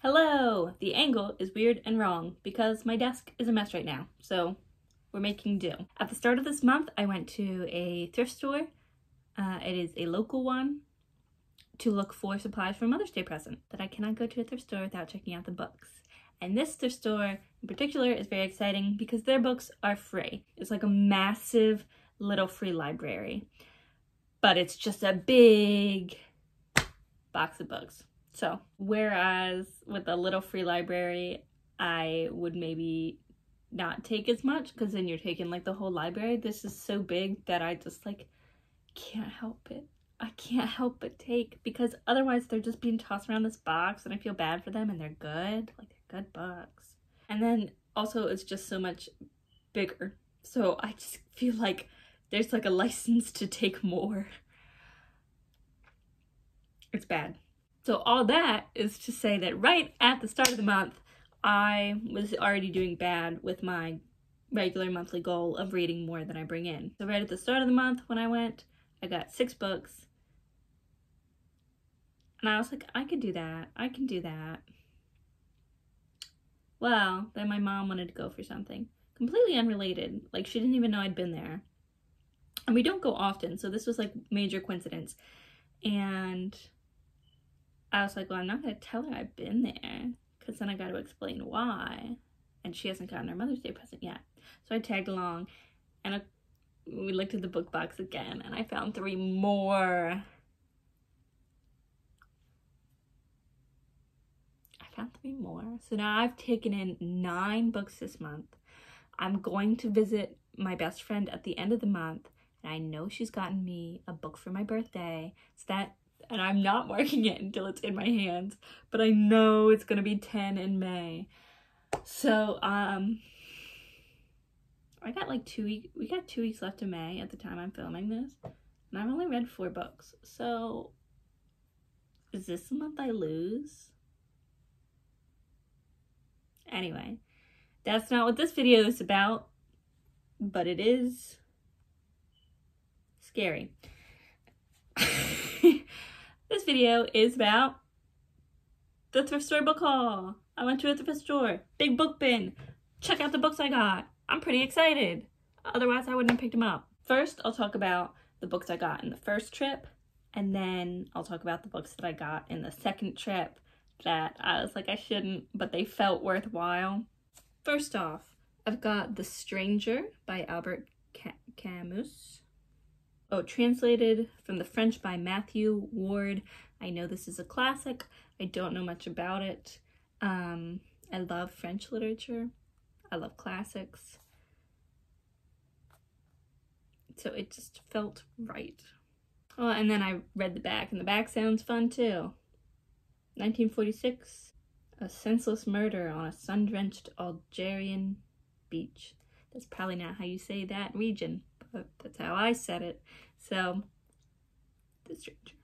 Hello! The angle is weird and wrong because my desk is a mess right now, so we're making do. At the start of this month, I went to a thrift store. It is a local one to look for supplies for Mother's Day present, but I cannot go to a thrift store without checking out the books. And this thrift store in particular is very exciting because their books are free. It's like a massive little free library, but it's just a big box of books. So, whereas with a little free library, I would maybe not take as much because then you're taking like the whole library. This is so big that I just like can't help it. I can't help but take, because otherwise they're just being tossed around this box and I feel bad for them, and they're good. Like, they're good books. And then also it's just so much bigger. So I just feel like there's like a license to take more. It's bad. So all that is to say that right at the start of the month, I was already doing bad with my regular monthly goal of reading more than I bring in. So right at the start of the month when I went, I got 6 books. And I was like, I could do that. I can do that. Well, then my mom wanted to go for something completely unrelated. Like, she didn't even know I'd been there. And we don't go often, so this was like major coincidence. And I was like, well, I'm not going to tell her I've been there, because then I got to explain why. And she hasn't gotten her Mother's Day present yet. So I tagged along, and we looked at the book box again, and I found 3 more. So now I've taken in 9 books this month. I'm going to visit my best friend at the end of the month, and I know she's gotten me a book for my birthday. And I'm not marking it until it's in my hands, but I know it's gonna be 10 in May. So I got like 2 weeks. We got 2 weeks left of May at the time I'm filming this, and I've only read 4 books. So is this the month I lose? Anyway, that's not what this video is about, but it is scary. This video is about the thrift store book haul. I went to a thrift store, big book bin. Check out the books I got. I'm pretty excited. Otherwise, I wouldn't have picked them up. First, I'll talk about the books I got in the first trip, and then I'll talk about the books that I got in the second trip that I was like, I shouldn't, but they felt worthwhile. First off, I've got The Stranger by Albert Camus. Oh, translated from the French by Matthew Ward. I know this is a classic. I don't know much about it. I love French literature. I love classics. So it just felt right. Oh, and then I read the back, and the back sounds fun too. 1946, a senseless murder on a sun-drenched Algerian beach. That's probably not how you say that region, but that's how I said it. So, The Stranger.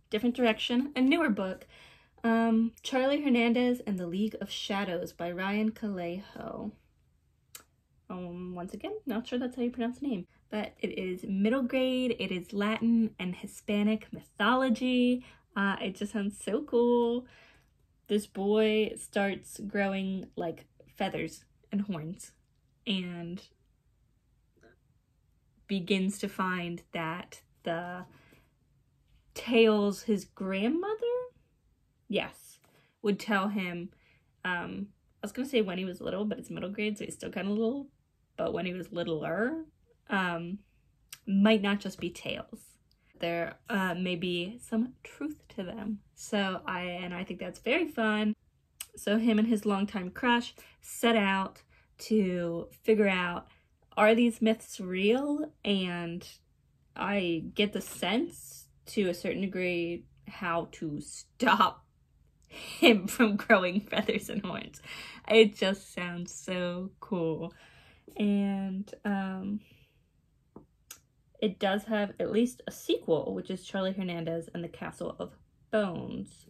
Different direction, a newer book. Charlie Hernandez and the League of Shadows by Ryan Calejo. Once again, not sure that's how you pronounce the name, but it is middle grade, it is Latin and Hispanic mythology. It just sounds so cool. This boy starts growing like feathers and horns and begins to find that the tales his grandmother, yes, would tell him, I was gonna say when he was little, but it's middle grade, so he's still kind of little, but when he was littler, might not just be tales. There may be some truth to them. So I think that's very fun. So him and his longtime crush set out to figure out, are these myths real? And I get the sense, to a certain degree, how to stop him from growing feathers and horns. It just sounds so cool. And it does have at least a sequel, which is Charlie Hernandez and the Castle of Bones.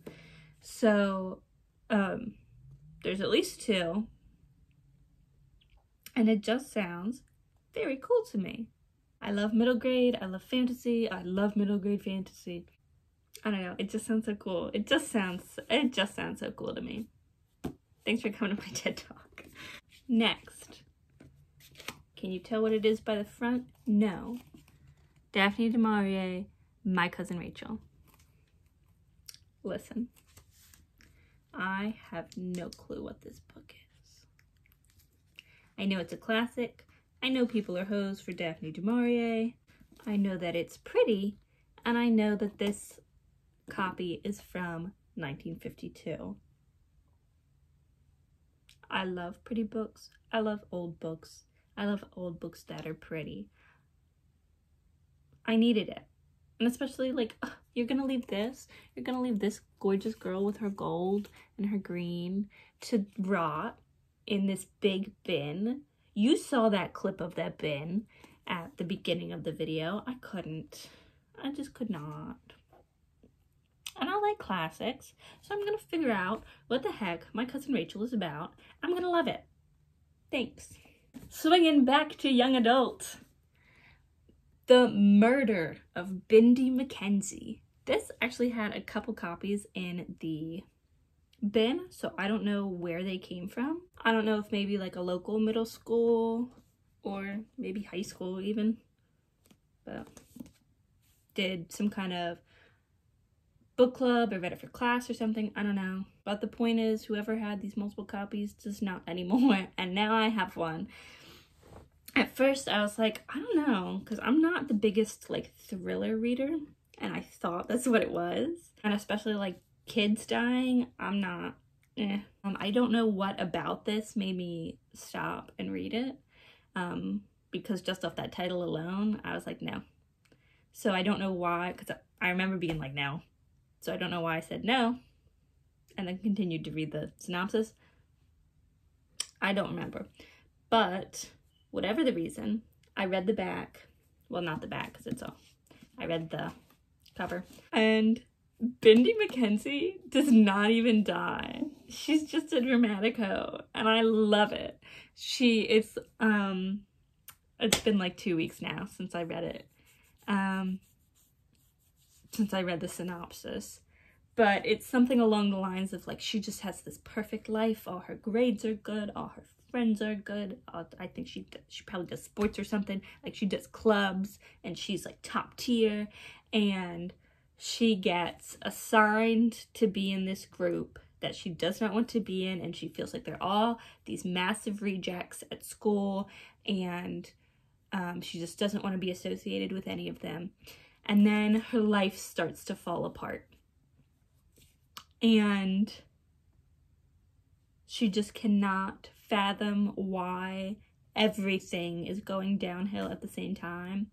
So there's at least 2. And it just sounds very cool to me. I love middle grade, I love fantasy, I love middle grade fantasy. I don't know, it just sounds so cool. It just sounds so cool to me. Thanks for coming to my TED Talk. Next. Can you tell what it is by the front? No. Daphne du Maurier, My Cousin Rachel. Listen, I have no clue what this book is. I know it's a classic. I know people are hoes for Daphne du Maurier. I know that it's pretty, and I know that this copy is from 1952. I love pretty books. I love old books. I love old books that are pretty. I needed it. And especially like, you're gonna leave this gorgeous girl with her gold and her green to rot in this big bin. You saw that clip of that bin at the beginning of the video. I just could not. And I like classics, so I'm gonna figure out what the heck My Cousin Rachel is about. I'm gonna love it. Thanks. Swinging back to young adult. The Murder of Bindi Mackenzie. This actually had a couple copies in the bin, so I don't know where they came from. I don't know if maybe like a local middle school or maybe high school even, but did some kind of book club or read it for class or something. I don't know. But the point is, whoever had these multiple copies does not anymore, and now I have one. At first I was like, I don't know, because I'm not the biggest like thriller reader, and I thought that's what it was. And especially like kids dying, I'm not. I don't know what about this made me stop and read it, because just off that title alone, I was like, no. So I don't know why, because I remember being like, no. So I don't know why I said no, and then continued to read the synopsis. I don't remember. But whatever the reason, I read the back. Well, not the back, because it's all. I read the cover. And Bindi Mackenzie does not even die. She's just a dramatic hoe, and I love it. It's been like 2 weeks now since I read it. Since I read the synopsis. But it's something along the lines of like, she just has this perfect life. All her grades are good. All her friends are good. I think she probably does sports or something. Like she does clubs and she's like top tier. And she gets assigned to be in this group that she does not want to be in. And she feels like they're all these massive rejects at school. And she just doesn't want to be associated with any of them. And then her life starts to fall apart. And she just cannot fathom why everything is going downhill at the same time.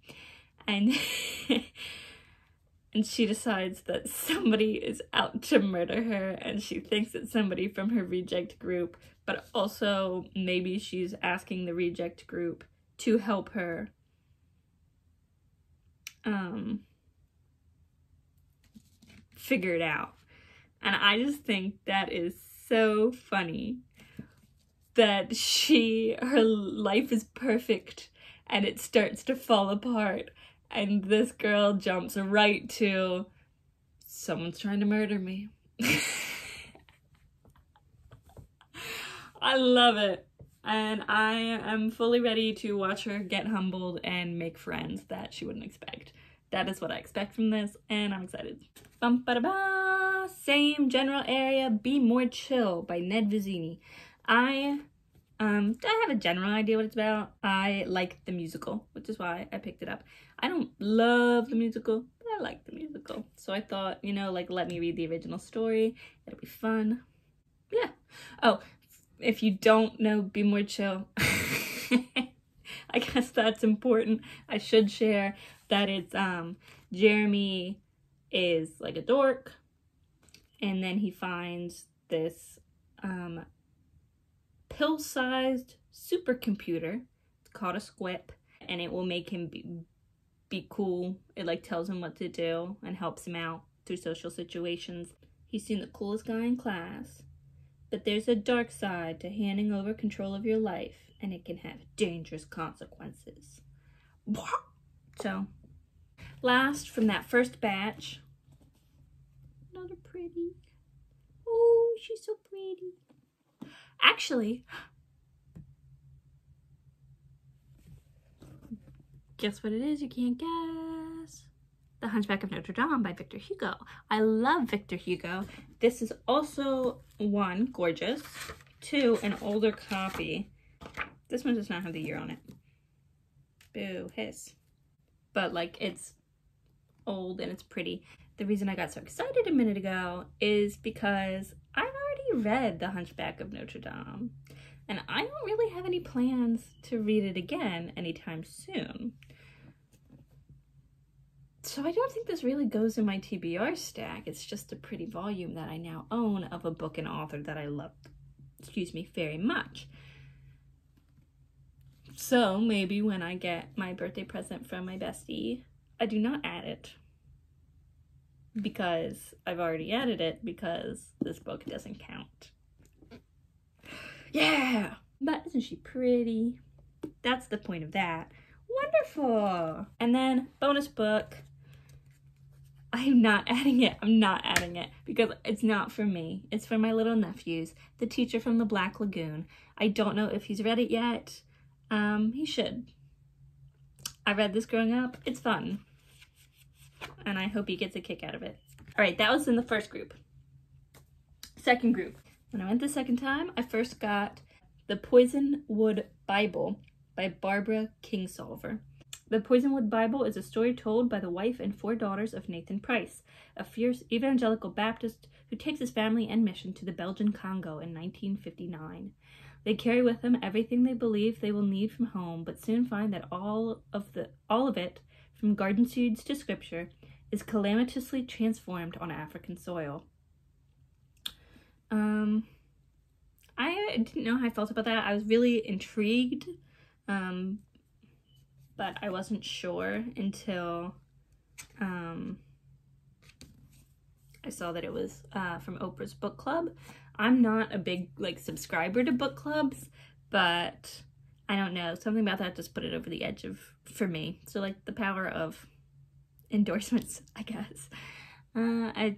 And and she decides that somebody is out to murder her, and she thinks it's somebody from her reject group, but also maybe she's asking the reject group to help her figure it out. And I just think that is so funny that her life is perfect and it starts to fall apart, and this girl jumps right to, someone's trying to murder me. I love it. And I am fully ready to watch her get humbled and make friends that she wouldn't expect. That is what I expect from this, and I'm excited. Bum ba da ba! Same general area, Be More Chill by Ned Vizzini. I have a general idea what it's about. I like the musical, which is why I picked it up. I don't love the musical, but I like the musical. So I thought, you know, like, let me read the original story. It'll be fun. Yeah. Oh, if you don't know Be More Chill, I guess that's important. I should share that it's Jeremy is like a dork, and then he finds this pill-sized supercomputer. It's called a Squip, and it will make him be cool. It like tells him what to do and helps him out through social situations. He's seen the coolest guy in class, But there's a dark side to handing over control of your life, and it can have dangerous consequences. So, last from that first batch, another pretty. Oh, she's so pretty. Actually, guess what it is? You can't guess. The Hunchback of Notre Dame by Victor Hugo. I love Victor Hugo. This is also, 1, gorgeous, 2, an older copy. This one does not have the year on it. Boo, hiss. But like, it's old and it's pretty. The reason I got so excited a minute ago is because I've already read The Hunchback of Notre Dame, and I don't really have any plans to read it again anytime soon. So I don't think this really goes in my TBR stack. It's just a pretty volume that I now own of a book and author that I love, very much. So maybe when I get my birthday present from my bestie, I do not add it. Because I've already added it because this book doesn't count. Yeah! But isn't she pretty? That's the point of that. Wonderful! And then bonus book. I'm not adding it. I'm not adding it because it's not for me. It's for my little nephews. The Teacher from the Black Lagoon. I don't know if he's read it yet. He should. I read this growing up. It's fun. And I hope he gets a kick out of it. All right, that was in the first group. Second group. When I went the second time, I first got The Poisonwood Bible by Barbara Kingsolver. The Poisonwood Bible is a story told by the wife and 4 daughters of Nathan Price, a fierce evangelical Baptist who takes his family and mission to the Belgian Congo in 1959. They carry with them everything they believe they will need from home, but soon find that all of it, from garden seeds to scripture, is calamitously transformed on African soil. I didn't know how I felt about that. I was really intrigued, but I wasn't sure until I saw that it was from Oprah's book club. I'm not a big subscriber to book clubs, but I don't know, something about that just put it over the edge for me. So the power of endorsements, I guess. I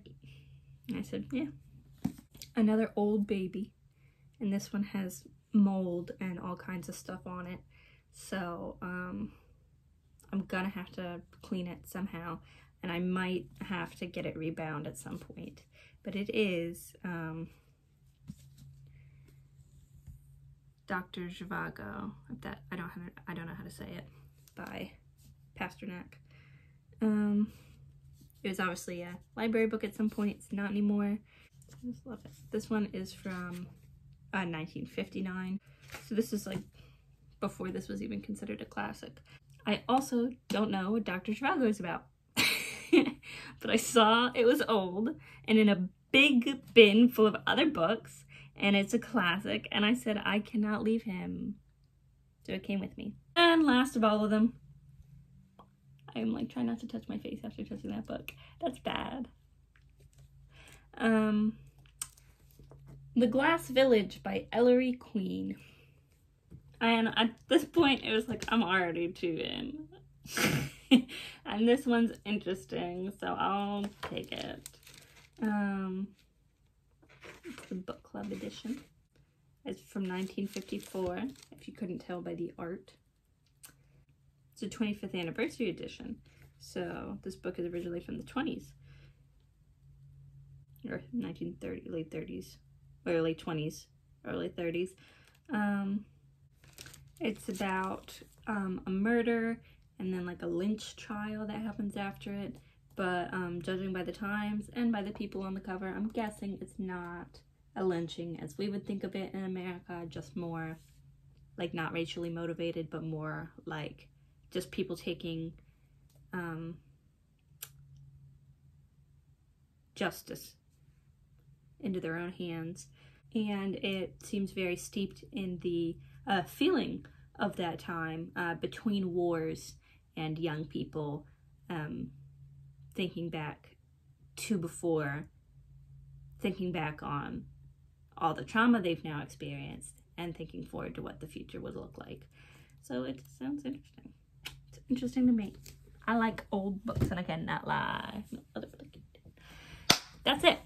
said, yeah. Another old baby, and this one has mold and all kinds of stuff on it. So I'm gonna have to clean it somehow, and I might have to get it rebound at some point. But it is Dr. Zhivago. I don't know how to say it, by Pasternak. It was obviously a library book at some point. It's not anymore. I just love it. This one is from 1959. So this is before this was even considered a classic. I also don't know what Dr. Zhivago is about. But I saw it was old and in a big bin full of other books, and it's a classic, and I said I cannot leave him. So it came with me. And last of all of them, I'm trying not to touch my face after touching that book. That's bad. The Glass Village by Ellery Queen. And at this point, it was I'm already too in. And this one's interesting, so I'll take it. It's the book club edition. It's from 1954, if you couldn't tell by the art. It's a 25th anniversary edition, so this book is originally from the 20s. Or 1930, late 30s, or late 20s, early 30s. It's about a murder and then a lynch trial that happens after it. But judging by the times and by the people on the cover, I'm guessing it's not a lynching as we would think of it in America, just more not racially motivated, but more just people taking justice into their own hands. And it seems very steeped in the feeling of that time between wars and young people thinking back to before, thinking back on all the trauma they've now experienced and thinking forward to what the future would look like. So it sounds interesting. It's interesting to me. I like old books and I cannot lie. That's it.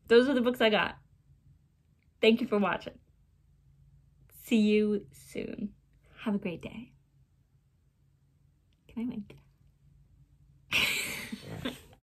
Those are the books I got. Thank you for watching. See you soon. Have a great day. Can I wink?